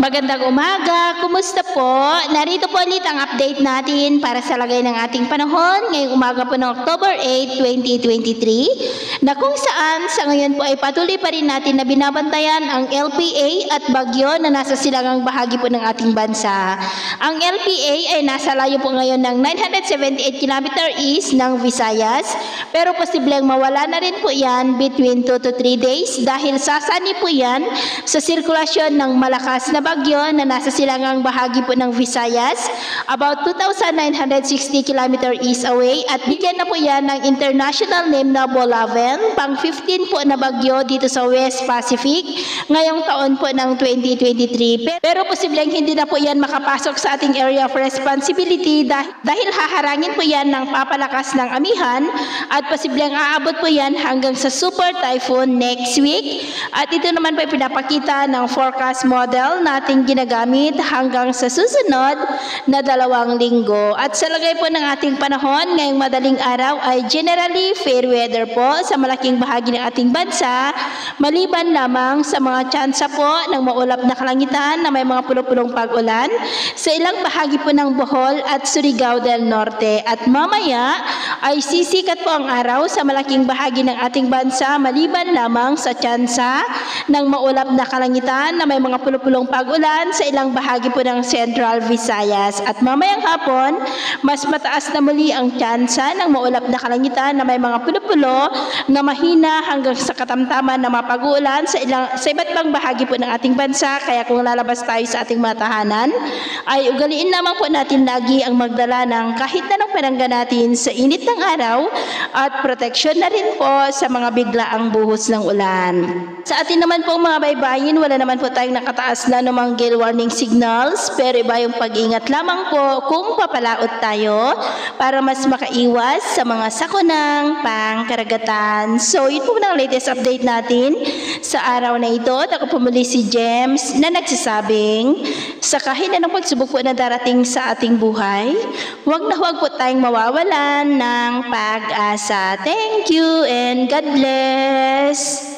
Magandang umaga, kumusta po? Narito po ulit ang update natin para sa lagay ng ating panahon ngayong umaga po ng October 8, 2023 na kung saan sa ngayon po ay patuloy pa rin natin na binabantayan ang LPA at bagyo na nasa silangang bahagi po ng ating bansa. Ang LPA ay nasa layo po ngayon ng 978 km east ng Visayas pero posibleng mawala na rin po yan between 2 to 3 days dahil sasani po yan sa sirkulasyon ng malakas na bagyo na nasa silangang bahagi po ng Visayas, about 2,960 km east away at bigyan na po yan ng international name na Bolaven, pang 15 po na bagyo dito sa West Pacific ngayong taon po ng 2023. Pero posibleng hindi na po yan makapasok sa ating area of responsibility dahil haharangin po yan ng papalakas ng amihan at posibleng aabot po yan hanggang sa super typhoon next week. At ito naman po ay pinapakita ng forecast model nating ginagamit hanggang sa susunod na 2 linggo. At sa lagay po ng ating panahon ngayong madaling araw ay generally fair weather po sa malaking bahagi ng ating bansa, maliban lamang sa mga tsansa po ng maulap na kalangitan na may mga pulo-pulong pag-ulan sa ilang bahagi po ng Bohol at Surigao del Norte. At mamaya ay sisikat po ang araw sa malaking bahagi ng ating bansa, maliban lamang sa tsansa ng maulap na kalangitan na may mga pulo-pulong pag-ulan sa ilang bahagi po ng Central Visayas. At mamayang hapon, mas mataas na muli ang tsansa ng maulap na kalangitan na may mga pulo-pulo na mahina hanggang sa katamtaman na mapag-uulan sa iba't ibang bahagi po ng ating bansa. Kaya kung lalabas tayo sa ating mga tahanan, ay ugaliin naman po natin lagi ang magdala ng kahit anong panangga natin sa init ng araw at proteksyon na rin po sa mga biglaang buhos ng ulan. Sa atin naman po mga baybayin, wala naman po tayong nakataas na namang gale warning signals, pero iba yung pag-ingat lamang po kung papalaot tayo para mas makaiwas sa mga sakunang pangkaragatan. So yun po ang latest update natin sa araw na ito. At ako po muli si James na nagsasabing sa kahit anong pagsubok po na darating sa ating buhay, huwag po tayong mawawalan ng pag-asa. Thank you and God bless!